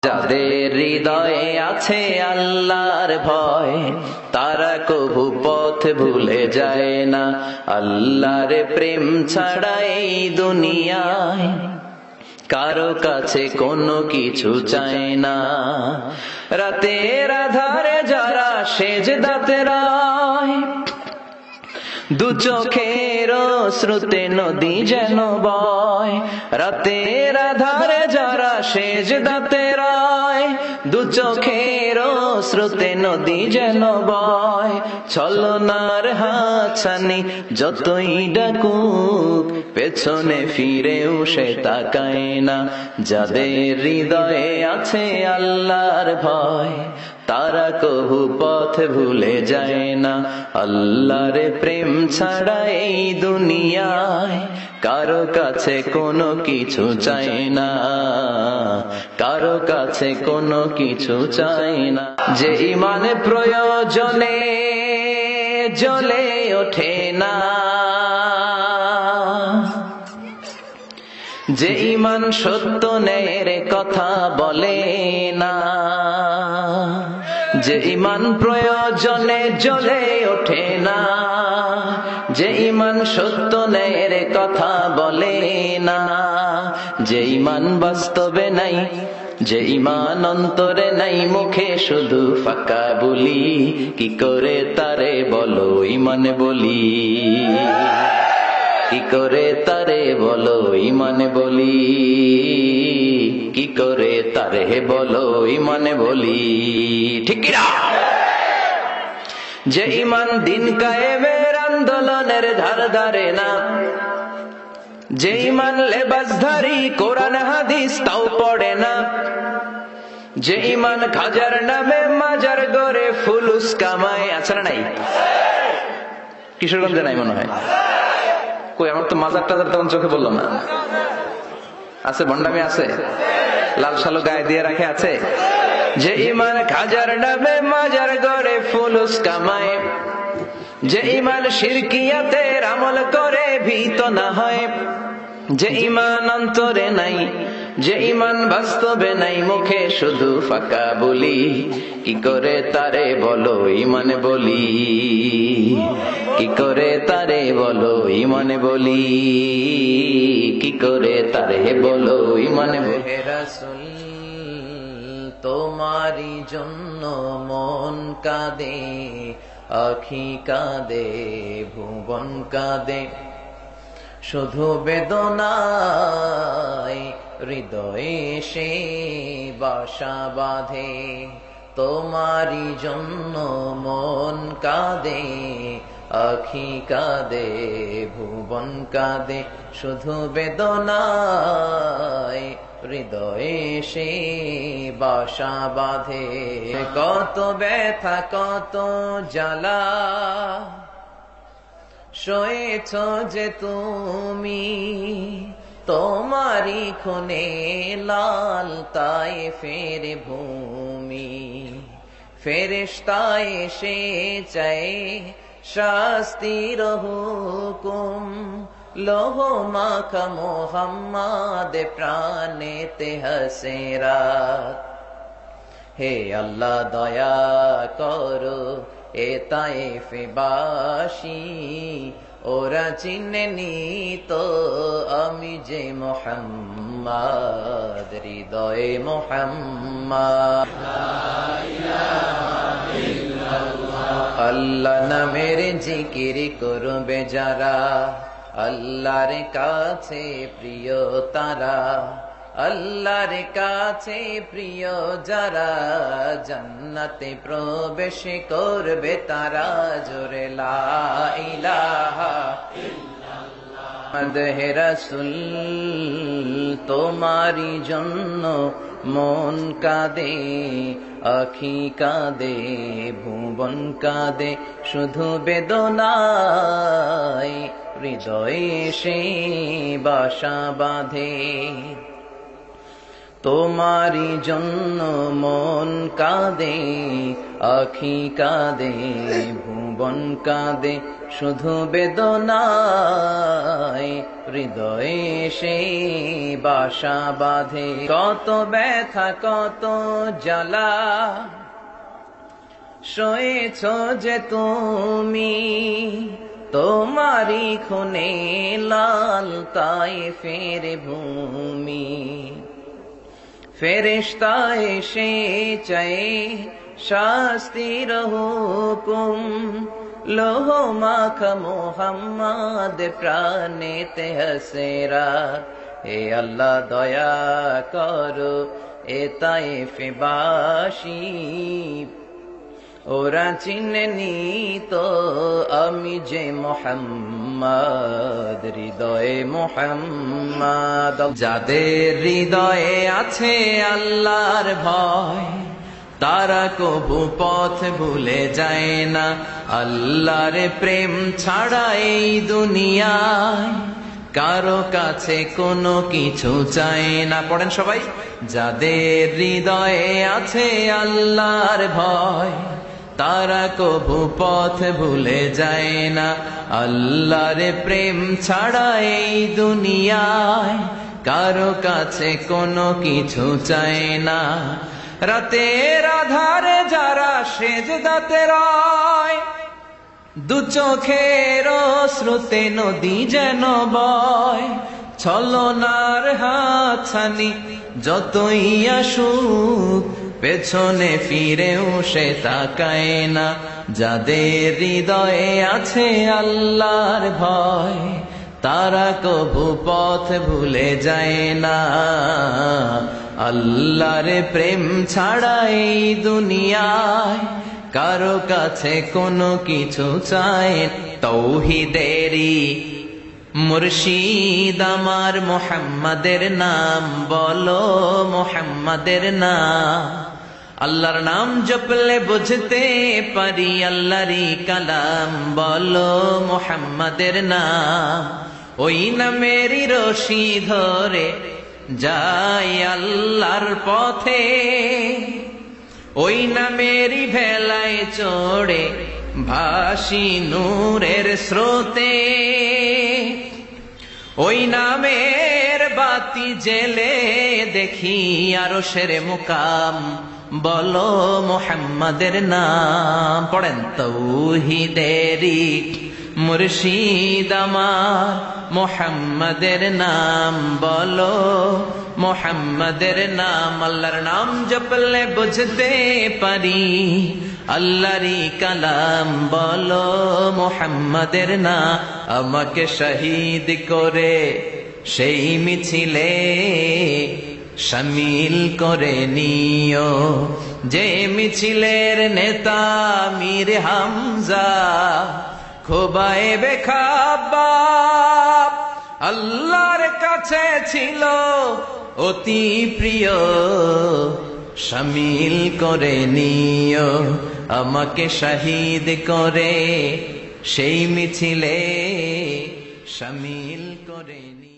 যাদের হৃদয়ে আছে আল্লাহর ভয়, তারা কবু পথ ভুলে যায় না। আল্লাহর প্রেম ছাড়া এই দুনিয়ায় কারো কাছে কোনো কিছু চায় না। রাতের আধারে যারা সেজদাতে রয়, দু চোখের শ্রুতে নদী যেন বয়। রাতের আধারে যারা সেজদাতে রয়, দু চোখের শ্রুতে নদী যেন বয়। ছলনার হাতছানি যতই ডাকুক, পেছনে ফিরেও সে তাকায় না। যাদের হৃদয়ে আছে আল্লাহর ভয়, তারা কবু পথ ভুলে যায় না। আল্লাহর প্রেম ছাড়া এই দুনিয়ায় কারো কাছে কোনো কিছু চায় না, কারো কাছে কোনো কিছু চায় না। যে ইমান প্রয়োজনে জ্বলে ওঠে না, যে ইমান সত্য ন্যায়ের কথা বলে না, যে ইমান প্রয়োজনে জ্বলে ওঠে না, যে ইমান সত্য ন্যায়ের কথা বলে না, যে ইমান বাস্তবে নাই, যে ইমান অন্তরে নাই, মুখে শুধু ফাঁকা বলি, কি করে তারে বলো ইমান বলি, কি করে তারে বলো ইমান বলি, কি করে তারে বলো ইমান বলি। ঠিক না? যে ইমান দিন কায়েমের আন্দোলনের ধার ধারে না, যে ইমান লেবাসধারী কোরআন হাদিস তাও পড়ে না, যে ইমান খাজার নামে মাজার গড়ে ফুলুস কামায়। আছে না নাই? কিশোরগঞ্জে নাই মনে হয়। কই, আমার তো মাজার টাজার তখন চোখে বললো না। আছে, ভণ্ডামি আছে, লাল সালো গায়ে দিয়ে রাখে আছে। যে ইমান খাজার নামে মাজার গড়ে ফুলুস কামায়, যে ইমান শিরকিয়াতের আমল করে ভীত না হয়, যে ইমান অন্তরে নাই, যে ইমান বাস্তবে নাই, মুখে শুধু ফাঁকা বলি, কি করে তারে বলো ইমান বলি, কি করে তারে বলো ইমান বলি, কি করে তারে বলো ইমান বলি। রাসূল তোমারি জন্য মন কাঁদে, আখি কাঁদে, ভুবন কাঁদে, শুধু বেদনায় হৃদয়ে সে বাসা বাঁধে। তোমারি জন্য মন কাঁদে, আখি কাঁদে, ভুবন কাঁদে, শুধু বেদনায় হৃদয়ে সে বাসা বাঁধে। কত ব্যথা কত জ্বালা সয়েছ যে তুমি, তোমারি খুনে লাল তায়েফের ভূমি। ফেরেশতা এসে চায় শাস্তির হুকুম, লোহ মাখা মোহাম্মদ প্রাণেতে হাসেরাত। হে আল্লাহ দয়া করো এ তায়েফবাসী, ওরা চিনেনি তো আমি যে মুহাম্মদ, হৃদয়ে মুহাম্মদ। আল্লাহ নামের জিকির করবে যারা, আল্লাহর কাছে প্রিয় তারা, আল্লাহর কাছে প্রিয় যারা, জান্নাতে প্রবেশ করবে তারা। জোরে লা ইলাহা ইল্লাল্লাহ। হে রাসূল তোমারি জন্য মন কাঁদে, আখি কাঁদে, ভুবন কাঁদে, শুধু বেদনায় হৃদয়ে সে বাসা বাঁধে। তোমারি জন্য মন কাঁদে, আখি কাঁদে, ভুবন কাঁদে, শুধু বেদনায় হৃদয়ে সে বাসা বাঁধে। কত ব্যথা কত জ্বালা সয়েছ যে তুমি, তোমারি খুনে লাল তায়েফের ভূমি। ফেরেশতা এসে চায় শাস্তির হুকুম, লোহ মাখা মোহাম্মদ প্রাণেতে হাসেরা। হে আল্লাহ দয়া করো এ তায়েফবাসী, ওরা চিনেনি তো আমি যে মোহাম্মদ, হৃদয়ে মোহাম্মদ। যাদের হৃদয়ে আছে আল্লাহর ভয়, তারা কবু পথ ভুলে যায় না। আল্লাহর প্রেম ছাড়া এই দুনিয়ায় কারো কাছে কোনো কিছু চায় না। পড়েন সবাই। যাদের হৃদয়ে আছে আল্লাহর ভয়, তারা কবু পথ ভুলে যায় না। আল্লাহর প্রেম ছাড়া এই দুনিয়ায় কারো কাছে কোনো কিছু চায় না। রাতের আধারে যারা সেজদাতে রয়, দু চোখের স্রোতে নদী যেন বয়। ছলনার হাতছানি যতই আসুক, পেছনে ফিরেও সে তাকায় না। যাদের হৃদয়ে আছে আল্লাহর ভয়, তারা কবু পথ ভুলে যায় না। আল্লাহর প্রেম ছাড়া এই দুনিয়ায় কারো কাছে কোনো কিছু চায়। তৌহিদেরি মুর্শিদ আমার মোহাম্মদের নাম, বলো মোহাম্মদের নাম। আল্লাহর নাম জপলে বুঝতে পারি আল্লাহরই কালাম, বলো মোহাম্মদের নাম। ওই নামেরই রশি ধরে যাই আল্লাহর পথে, ওই নামেরই ভেলায় চড়ে ভাসি নূরের স্রোতে। ওই নামের বাতি জেলে দেখি আরশের মুকাম, বলো মোহাম্মদের নাম। পড়েন। তৌহিদেরি মুর্শিদ আমার মোহাম্মদের নাম, বলো মোহাম্মদের নাম। আল্লাহর নাম জপলে বুঝতে পারি আল্লাহরই কালাম, বলো মোহাম্মদের নাম। আমাকে শহীদ করে সেই মিছিলে শামিল করে নিও, যে মিছিলের নেতা মীর হামজা খোবায়েবে খাব্বাব। আল্লাহর কাছে ছিল অতি প্রিয়, শামিল করে নিও আমাকে শহীদ করে সেই মিছিলে শামিল করে নিও।